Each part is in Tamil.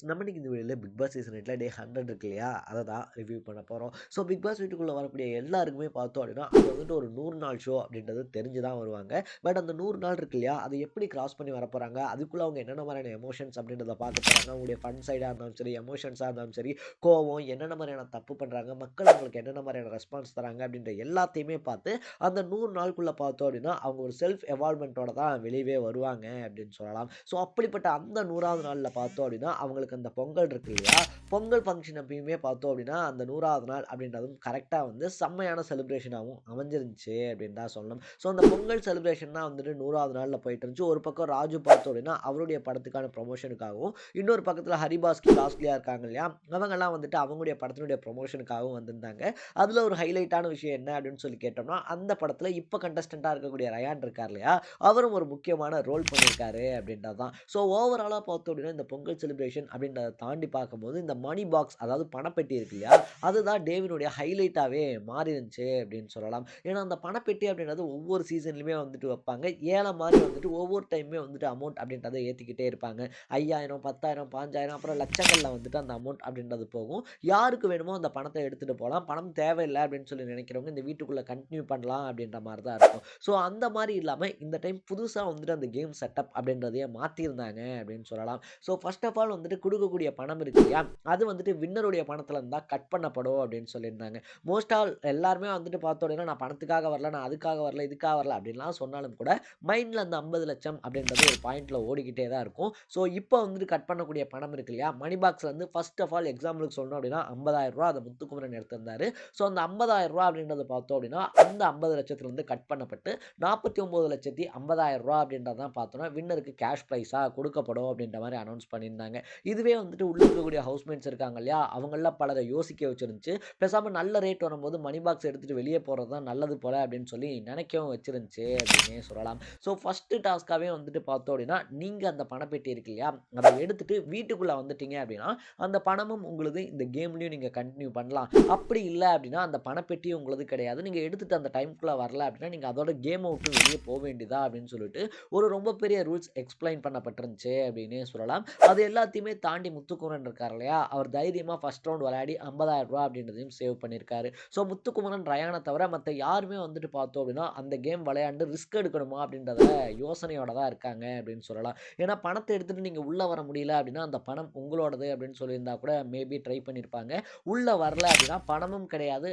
நம்ம இன்னைக்கு இந்த வீடியோல பிக் பாஸ் சீசன் 8ல டே 100 இருக்கு இல்லையா? அத தான் ரிவ்யூ பண்ண போறோம். ஸோ பிக் பாஸ் வீட்டுக்குள்ள வரக்கூடிய எல்லாருக்குமே பார்த்தோம் அப்படின்னா, அது வந்துட்டு ஒரு 100 நாள் ஷோ அப்படின்றது தெரிஞ்சு தான் வருவாங்க. பட் அந்த 100 நாள் இருக்கு இல்லையா? அதை எப்படி கிராஸ் பண்ணி வரப்போறாங்க? அதுக்குள்ள அவங்க என்னென்ன மாதிரியான எமோஷன்ஸ் அப்படின்றத பார்க்க போறாங்க. அவங்களுடைய ஃபன் சைடா இருந்தாலும் சரி, எமோஷன்ஸா இருந்தாலும் சரி, கோவம் என்னென்ன மாதிரியான தப்பு பண்றாங்க, மக்கள் அவங்களுக்கு என்னென்ன மாதிரியான ரெஸ்பான்ஸ் தராங்க அப்படின்ற எல்லாத்தையுமே பார்த்து, அந்த 100 நாளுக்குள்ள பார்த்தோம் அப்படின்னா, அவங்க ஒரு செல்ஃப் எவால்வ்மென்ட்டோட தான் வெளியவே வருவாங்க அப்படின்னு சொல்லலாம். ஸோ அப்படிப்பட்ட அந்த 100வது நாள்ல பார்த்தோம் அப்படின்னா, அவங்களுக்கு அந்த பொங்கல் இருக்கு இல்லையா? பொங்கல் ஃபங்ஷன் அப்பயுமே பார்த்தோம் அப்படின்னா, அந்த 100வது நாள் அப்படின்றதும் கரெக்ட்டா வந்து செம்மையான செலிப்ரேஷனாவும் அமைஞ்சிருந்துச்சு அப்படின்னு தான் சொல்லணும். ஸோ அந்த பொங்கல் செலிப்ரேஷன் தான் வந்துட்டு 100வது நாள்ல போயிட்டு இருந்துச்சு. ஒரு பக்கம் ராஜு பார்த்தோம் அப்படின்னா, அவருடைய படத்துக்கான ப்ரமோஷனுக்காகவும், இன்னொரு பக்கத்துல ஹரிபாஸ்கி, லாஸ்லியா இருக்காங்க இல்லையா? அவங்கலாம் வந்துட்டு அவங்களுடைய படத்தினுடைய ப்ரமோஷனுக்காகவும் வந்திருந்தாங்க. அதுல ஒரு ஹைலைட்டான விஷயம் என்ன அப்படின்னு சொல்லி கேட்டோம்னா, அந்த படத்துல இப்ப கண்டஸ்டன்ட்டா இருக்கக்கூடிய ரயான் இருக்கார் இல்லையா? அவரும் ஒரு முக்கியமான ரோல் பண்ணியிருக்காரு அப்படின்றது தான். ஸோ ஓவராலா பார்த்தோம் அப்படின்னா, இந்த பொங்கல் செலிப்ரேஷன் அப்படின்றத தாண்டி பார்க்கும்போது, இந்த மணி பாக்ஸ் அதாவது பணப்பெட்டி இருக்கு இல்லையா? அதுதான் டேவினுடைய ஹைலைட்டாவே மாறி இருந்துச்சு அப்படின்னு சொல்லலாம். ஏன்னா, அந்த பணப்பெட்டி அப்படின்றது ஒவ்வொரு சீசன்லயுமே வந்துட்டு வைப்பாங்க. ஏலம் மாரி வந்துட்டு ஒவ்வொரு டைமுமே வந்துட்டு அமௌண்ட் அப்படின்றத ஏத்திக்கிட்டே இருப்பாங்க. 5000, 10,000, 15,000 அப்புறம் லட்சங்கள்ல வந்துட்டு அந்த அமௌண்ட் அப்படின்றது போகும். யாருக்கு வேணுமோ அந்த பணத்த எடுத்துட்டு போலாம். பணம் தேவையில்ல அப்படின்னு சொல்லி நினைக்கிறவங்க இந்த வீட்டுக்குள்ள கன்டின்யூ பண்ணலாம் அப்படின்ற மாரி தான் இருக்கும். ஸோ அந்த மாரி இல்லாம இந்த டைம் புதுசா வந்துட்டு அந்த கேம் செட்டப் அப்படின்றதையே மாத்தியிருந்தாங்க அப்படின்னு சொல்லலாம். ஸோ ஃபர்ஸ்ட் ஆஃப் ஆல் வந்துட்டு குடுக்கக்கூடிய பணம் இருக்கு இல்லையா? அது வந்துட்டு வின்னருடைய பணத்துல இருந்தா கட் பண்ணப்படும் அப்படின்னு சொல்லியிருந்தாங்க. மோஸ்ட் ஆல் எல்லாருமே வந்துட்டு பார்த்தோம் அப்படின்னா, நான் பணத்துக்காக வரல, நான் அதுக்காக வரல, இதுக்காக வரல அப்படின்லாம் சொன்னாலும் கூட, மைண்ட்ல அந்த 50,00,000 அப்படின்றது ஒரு பாயிண்ட்ல ஓடிக்கிட்டே தான் இருக்கும். ஸோ இப்போ வந்துட்டு கட் பண்ணக்கூடிய பணம் இருக்கு இல்லையா? மணி பாக்ஸ்ல இருந்து ஃபர்ஸ்ட் ஆஃப் ஆல் எக்ஸாம்பிளுக்கு சொல்லணும் அப்படின்னா, ரூ. 50,000 அத முத்துக்குமரன் எடுத்திருந்தாரு. ஸோ அந்த ரூ. 50,000 அப்படின்றத பார்த்தோம் அப்படின்னா, அந்த 50,00,000லிருந்து கட் பண்ணப்பட்டு 49,50,000 அப்படின்றத தான் பார்த்தோம்னா, வின்னருக்கு கேஷ் பிரைஸா குடுக்கப்படும் அப்படின்ற மாரி அனவுன்ஸ் பண்ணியிருந்தாங்க. இதுவே வந்துட்டு உள்ள இருக்கக்கூடிய ஹவுஸ்மேட்ஸ் இருக்காங்க இல்லையா? அவங்கள்ல பலர யோசிக்க வச்சிருந்துச்சு. பேசாம நல்ல ரேட் வரும்போது மணி பாக்ஸ் எடுத்துட்டு வெளிய போறது தான் நல்லது போல அப்படின்னு சொல்லி நினைக்கவும் வச்சிருந்துச்சு அப்படின்னே சொல்லலாம். ஸோ ஃபர்ஸ்ட் டாஸ்க்காவே வந்துட்டு பார்த்தோம் அப்படின்னா, நீங்க அந்த பணப்பெட்டி இருக்கு இல்லையா? அத எடுத்துட்டு வீட்டுக்குள்ள வந்துட்டீங்க அப்படின்னா, அந்த பணமும் உங்களுது. இந்த கேம்லயும் நீங்க கன்டின்யூ பண்ணலாம். அப்படி இல்ல அப்படின்னா, அந்த பணப்பெட்டியும் உங்களுது கிடையாது. நீங்க எடுத்துட்டு அந்த டைம்க்குள்ள வரல அப்படின்னா, நீங்க அதோட கேம விட்டு வெளிய வேண்டியதா அப்படின்னு சொல்லிட்டு, ஒரு ரொம்ப பெரிய ரூல்ஸ் எக்ஸ்ப்ளைன் பண்ணப்பட்டிருந்துச்சு அப்படின்னே சொல்லலாம். அது எல்லாத்தையுமே தாண்டி முத்துக்குமரன் இருக்கார் இல்லையா? அவர் தைரியமா ஃபர்ஸ்ட் ரவுண்ட் விளையாடி ரூ. 50,000 அப்படின்றதையும் சேவ் பண்ணியிருக்காரு. ஸோ முத்துக்குமரன், ரயான தவிர மத்த யாருமே வந்துட்டு பார்த்தோம் அப்படின்னா, அந்த கேம் விளையாண்டு ரிஸ்க் எடுக்கணுமா அப்படின்றத யோசனையோட தான் இருக்காங்க அப்படின்னு சொல்லலாம். ஏன்னா பணத்த எடுத்துட்டு நீங்க உள்ள வர முடியல அப்படின்னா, அந்த பணம் உங்களோடது அப்படின்னு சொல்லியிருந்தா கூட மேபி ட்ரை பண்ணியிருப்பாங்க. உள்ள வரல அப்படின்னா, பணமும் கிடையாது.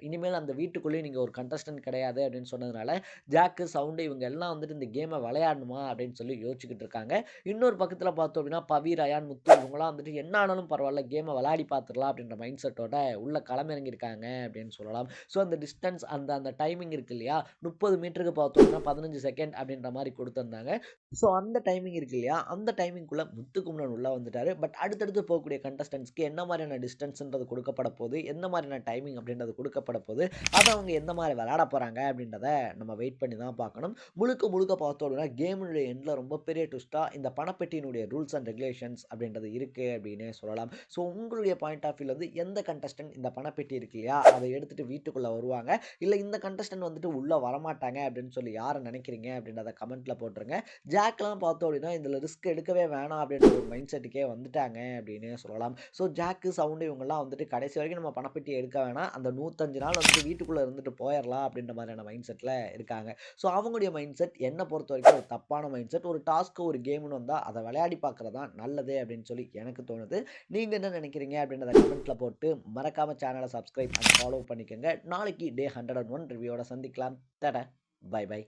இனிமேல் அந்த வீட்டுக்குள்ளேயும் நீங்க ஒரு கண்டஸ்டன்ட் கிடையாது அப்படின்னு சொன்னதுனால, ஜாக்கு, சவுண்டு இவங்க எல்லாம் வந்துட்டு இந்த கேம விளையாடணுமா அப்படின்னு சொல்லி யோசிச்சுக்கிட்டு இருக்காங்க. இன்னொரு பக்கத்துல பார்த்தோம் அப்படின்னா, பவி, ரயான், முத்து இவங்கலாம் வந்துட்டு என்ன ஆனாலும் பரவால்ல கேம விளையாடி பார்த்துடலாம் அப்படின்ற மைண்ட் செட்டோட உள்ள களமிறங்கியிருக்காங்க அப்படின்னு சொல்லலாம். ஸோ அந்த டிஸ்டன்ஸ் அந்த அந்த டைமிங் இருக்கு இல்லையா? 30 மீட்டருக்கு பார்த்தோம் அப்படின்னா 15 செகண்ட் அப்படின்ற மாரி குடுத்திருந்தாங்க. ஸோ அந்த டைமிங் இருக்கு இல்லையா? அந்த டைமிங்குள்ள முத்துக்குமரன் உள்ள வந்துட்டாரு. பட் அடுத்தடுத்து போகக்கூடிய கண்டஸ்டன்ட்ஸ்க்கு என்ன மாரியான டிஸ்டன்ஸ்ன்றது குடுக்கப்பட போது, எந்த மாரியான டைமிங் அப்படின்றது குடுக்கப்பட போது, அத அவங்க எந்த மாரி விளையாட போறாங்க அப்படின்றத நம்ம வெயிட் பண்ணி தான் பார்க்கணும். முழுக்க முழுக்க பார்த்தோம் அப்படின்னா, கேமினுடைய எண்ட்ல ரொம்ப பெரிய ட்விஸ்ட்டா இந்த பணப்பெட்டியினுடைய ரூல்ஸ் அண்ட் ரெகுலேஷன்ஸ் அப்படின்றது இருக்கு அப்படின்னே சொல்லலாம். ஸோ உங்களுடைய பாயிண்ட் ஆஃப் வியூல வந்து எந்த கண்டஸ்டன்ட் இந்த பணப்பெட்டி இருக்கு இல்லையா? அத எடுத்துட்டு வீட்டுக்குள்ள வருவாங்க. இல்ல இந்த கண்டஸ்டன்ட் வந்துட்டு உள்ள வரமாட்டாங்க அப்படின்னு சொல்லி யார நினைக்கிறீங்க அப்படின்றத கமெண்ட்ல போட்டுருங்க. ஜாக்லாம் பார்த்தோம் அப்படின்னா, இதுல ரிஸ்க் எடுக்கவே வேணாம் அப்படின்ற ஒரு மைண்ட் செட்டுக்கே வந்துட்டாங்க அப்படின்னே சொல்லலாம். ஸோ ஜாக்கு, சவுண்டு இவங்கலாம் வந்துட்டு கடைசி வரைக்கும் நம்ம பணப்பெட்டிய எடுக்க வேணாம். அந்த 105 நாள் வந்துட்டு வீட்டுக்குள்ள இருந்துட்டு போயிரலாம் அப்படின்ற மாரியான மைண்ட் செட்ல இருக்காங்க. ஸோ அவங்களுடைய மைண்ட் செட் என்ன பொறுத்தவரைக்கும் ஒரு தப்பான மைண்ட் செட். ஒரு டாஸ்க் ஒரு கேம்ன்னு வந்தா அத விளையாடி பார்க்கிறது தான் நல்லது அப்படின்னு சொல்லி எனக்கு தோணுது. நீங்க என்ன நினைக்கிறீங்க அப்படின்றத கமெண்ட்ல போட்டு மறக்காம சேனல சப்ஸ்கிரைப் அண்ட் ஃபாலோ பண்ணிக்கங்க. நாளைக்கு டே 101 ரிவ்யூவோட சந்திக்கலாம். டாடா! Bye by.